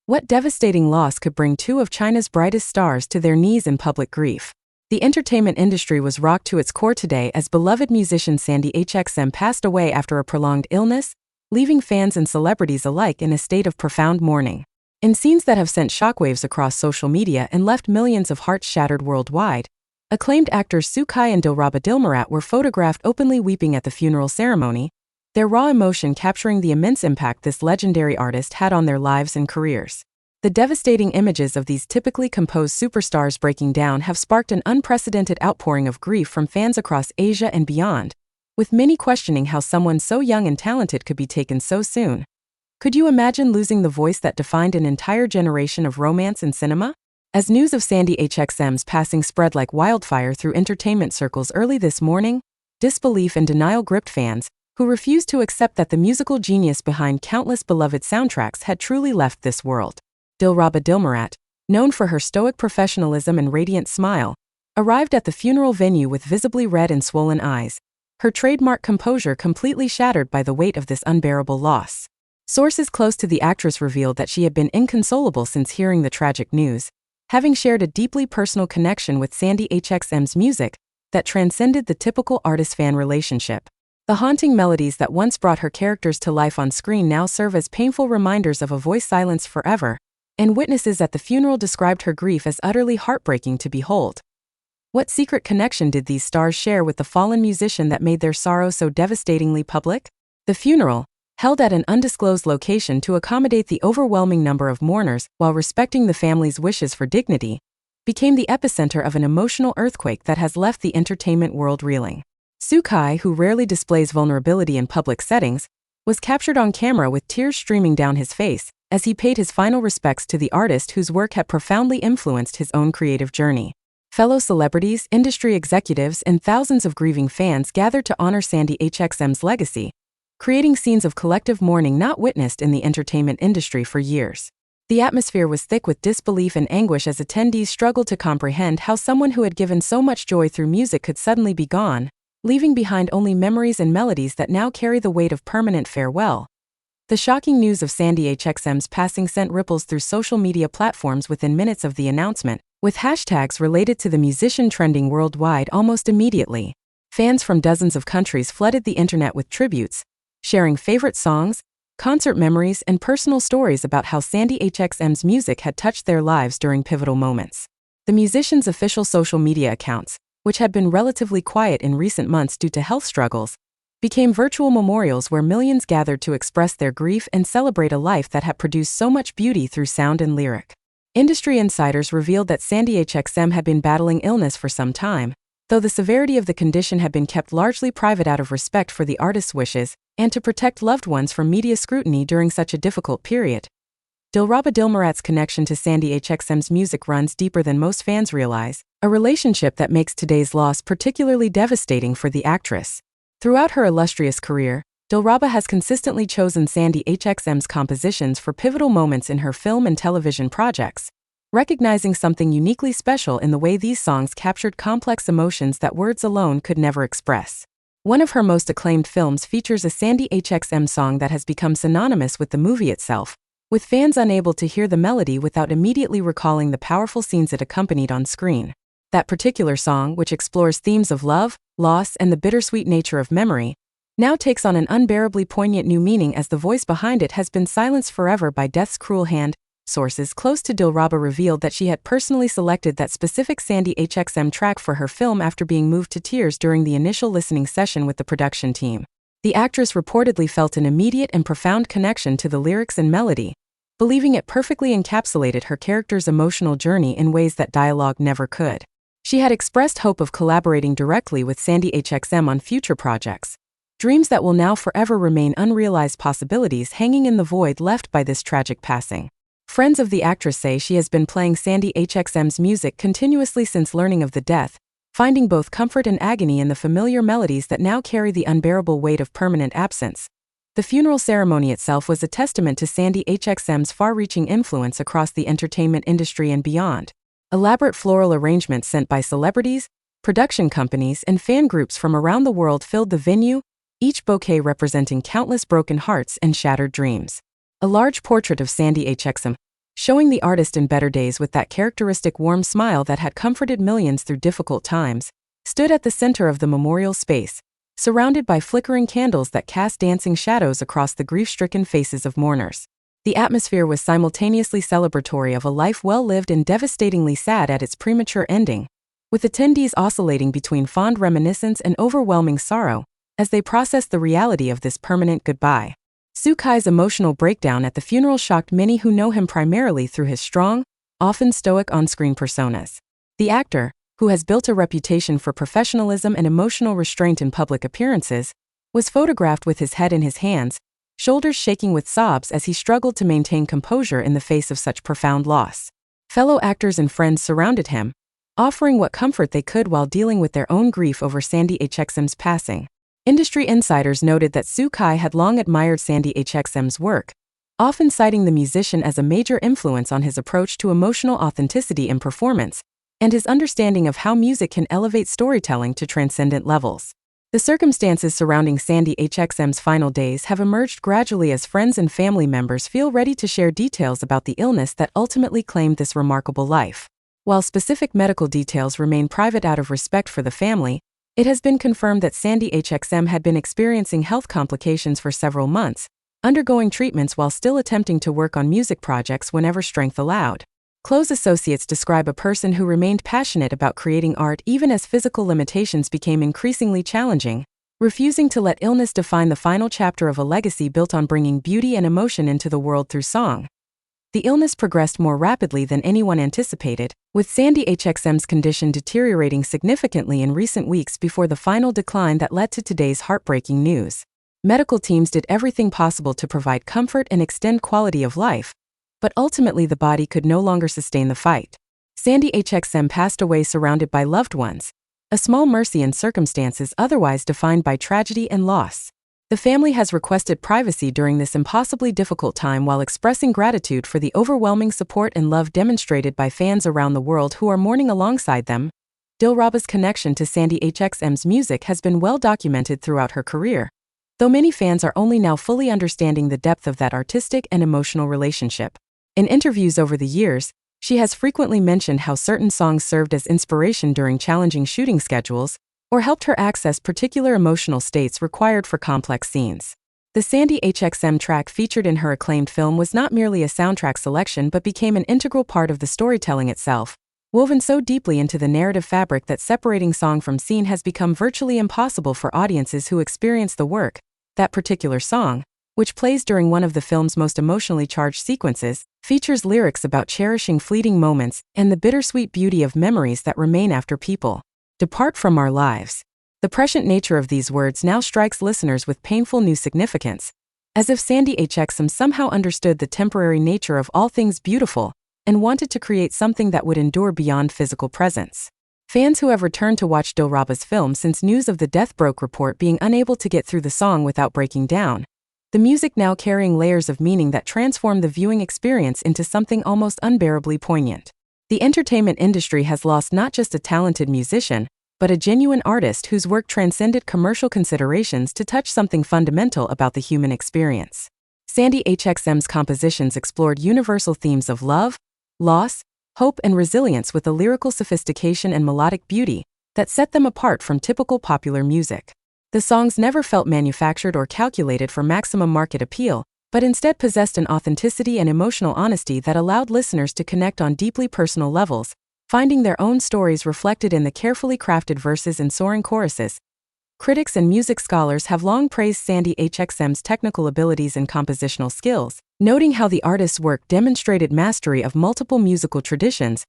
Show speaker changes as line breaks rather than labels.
What devastating loss could bring two of China's brightest stars to their knees in public grief? The entertainment industry was rocked to its core today as beloved musician Sandy HXM passed away after a prolonged illness, leaving fans and celebrities alike in a state of profound mourning. In scenes that have sent shockwaves across social media and left millions of hearts shattered worldwide, acclaimed actors Su Kai and Dilraba Dilarat were photographed openly weeping at the funeral ceremony, their raw emotion capturing the immense impact this legendary artist had on their lives and careers. The devastating images of these typically composed superstars breaking down have sparked an unprecedented outpouring of grief from fans across Asia and beyond, with many questioning how someone so young and talented could be taken so soon. Could you imagine losing the voice that defined an entire generation of romance and cinema? As news of Sandy HXM's passing spread like wildfire through entertainment circles early this morning, disbelief and denial gripped fans, who refused to accept that the musical genius behind countless beloved soundtracks had truly left this world. Dilraba Dilarat, known for her stoic professionalism and radiant smile, arrived at the funeral venue with visibly red and swollen eyes, her trademark composure completely shattered by the weight of this unbearable loss. Sources close to the actress revealed that she had been inconsolable since hearing the tragic news, having shared a deeply personal connection with Sandy HXM's music that transcended the typical artist-fan relationship. The haunting melodies that once brought her characters to life on screen now serve as painful reminders of a voice silenced forever, and witnesses at the funeral described her grief as utterly heartbreaking to behold. What secret connection did these stars share with the fallen musician that made their sorrow so devastatingly public? The funeral, held at an undisclosed location to accommodate the overwhelming number of mourners while respecting the family's wishes for dignity, became the epicenter of an emotional earthquake that has left the entertainment world reeling. Su Kai, who rarely displays vulnerability in public settings, was captured on camera with tears streaming down his face as he paid his final respects to the artist whose work had profoundly influenced his own creative journey. Fellow celebrities, industry executives, and thousands of grieving fans gathered to honor Sandy HXM's legacy, creating scenes of collective mourning not witnessed in the entertainment industry for years. The atmosphere was thick with disbelief and anguish as attendees struggled to comprehend how someone who had given so much joy through music could suddenly be gone, leaving behind only memories and melodies that now carry the weight of permanent farewell. The shocking news of Sandy HXM's passing sent ripples through social media platforms within minutes of the announcement, with hashtags related to the musician trending worldwide almost immediately. Fans from dozens of countries flooded the internet with tributes, sharing favorite songs, concert memories, and personal stories about how Sandy HXM's music had touched their lives during pivotal moments. The musician's official social media accounts, which had been relatively quiet in recent months due to health struggles, became virtual memorials where millions gathered to express their grief and celebrate a life that had produced so much beauty through sound and lyric. Industry insiders revealed that Sandy HXM had been battling illness for some time, though the severity of the condition had been kept largely private out of respect for the artist's wishes and to protect loved ones from media scrutiny during such a difficult period. Dilraba Dilarat's connection to Sandy HXM's music runs deeper than most fans realize, a relationship that makes today's loss particularly devastating for the actress. Throughout her illustrious career, Dilraba has consistently chosen Sandy HXM's compositions for pivotal moments in her film and television projects, recognizing something uniquely special in the way these songs captured complex emotions that words alone could never express. One of her most acclaimed films features a Sandy HXM song that has become synonymous with the movie itself, with fans unable to hear the melody without immediately recalling the powerful scenes it accompanied on screen. That particular song, which explores themes of love, loss, and the bittersweet nature of memory, now takes on an unbearably poignant new meaning as the voice behind it has been silenced forever by death's cruel hand. Sources close to Dilraba revealed that she had personally selected that specific Sandy HXM track for her film after being moved to tears during the initial listening session with the production team. The actress reportedly felt an immediate and profound connection to the lyrics and melody, believing it perfectly encapsulated her character's emotional journey in ways that dialogue never could. She had expressed hope of collaborating directly with Sandy HXM on future projects, dreams that will now forever remain unrealized possibilities hanging in the void left by this tragic passing. Friends of the actress say she has been playing Sandy HXM's music continuously since learning of the death, finding both comfort and agony in the familiar melodies that now carry the unbearable weight of permanent absence. The funeral ceremony itself was a testament to Sandy HXM's far-reaching influence across the entertainment industry and beyond. Elaborate floral arrangements sent by celebrities, production companies, and fan groups from around the world filled the venue, each bouquet representing countless broken hearts and shattered dreams. A large portrait of Sandy HXM, showing the artist in better days with that characteristic warm smile that had comforted millions through difficult times, stood at the center of the memorial space, surrounded by flickering candles that cast dancing shadows across the grief-stricken faces of mourners. The atmosphere was simultaneously celebratory of a life well lived and devastatingly sad at its premature ending, with attendees oscillating between fond reminiscence and overwhelming sorrow as they processed the reality of this permanent goodbye. Sukai's emotional breakdown at the funeral shocked many who know him primarily through his strong, often stoic on-screen personas. The actor, who has built a reputation for professionalism and emotional restraint in public appearances, was photographed with his head in his hands, shoulders shaking with sobs as he struggled to maintain composure in the face of such profound loss. Fellow actors and friends surrounded him, offering what comfort they could while dealing with their own grief over Sandy HXM's passing. Industry insiders noted that Sukai had long admired Sandy HXM's work, often citing the musician as a major influence on his approach to emotional authenticity in performance, and his understanding of how music can elevate storytelling to transcendent levels. The circumstances surrounding Sandy HXM's final days have emerged gradually as friends and family members feel ready to share details about the illness that ultimately claimed this remarkable life. While specific medical details remain private out of respect for the family, it has been confirmed that Sandy HXM had been experiencing health complications for several months, undergoing treatments while still attempting to work on music projects whenever strength allowed. Close associates describe a person who remained passionate about creating art even as physical limitations became increasingly challenging, refusing to let illness define the final chapter of a legacy built on bringing beauty and emotion into the world through song. The illness progressed more rapidly than anyone anticipated, with Sandy HXM's condition deteriorating significantly in recent weeks before the final decline that led to today's heartbreaking news. Medical teams did everything possible to provide comfort and extend quality of life, but ultimately the body could no longer sustain the fight. Sandy HXM passed away surrounded by loved ones, a small mercy in circumstances otherwise defined by tragedy and loss. The family has requested privacy during this impossibly difficult time while expressing gratitude for the overwhelming support and love demonstrated by fans around the world who are mourning alongside them. Dilraba's connection to Sandy HXM's music has been well documented throughout her career, though many fans are only now fully understanding the depth of that artistic and emotional relationship. In interviews over the years, she has frequently mentioned how certain songs served as inspiration during challenging shooting schedules, or helped her access particular emotional states required for complex scenes. The Sandy HXM track featured in her acclaimed film was not merely a soundtrack selection but became an integral part of the storytelling itself, woven so deeply into the narrative fabric that separating song from scene has become virtually impossible for audiences who experience the work. That particular song, which plays during one of the film's most emotionally charged sequences, features lyrics about cherishing fleeting moments and the bittersweet beauty of memories that remain after people depart from our lives. The prescient nature of these words now strikes listeners with painful new significance, as if Sandy HXM somehow understood the temporary nature of all things beautiful and wanted to create something that would endure beyond physical presence. Fans who have returned to watch Dilraba's film since news of the death broke report being unable to get through the song without breaking down, the music now carrying layers of meaning that transform the viewing experience into something almost unbearably poignant. The entertainment industry has lost not just a talented musician, but a genuine artist whose work transcended commercial considerations to touch something fundamental about the human experience. Sandy HXM's compositions explored universal themes of love, loss, hope, and resilience with a lyrical sophistication and melodic beauty that set them apart from typical popular music. The songs never felt manufactured or calculated for maximum market appeal, but instead possessed an authenticity and emotional honesty that allowed listeners to connect on deeply personal levels, finding their own stories reflected in the carefully crafted verses and soaring choruses. Critics and music scholars have long praised Sandy HXM's technical abilities and compositional skills, noting how the artist's work demonstrated mastery of multiple musical traditions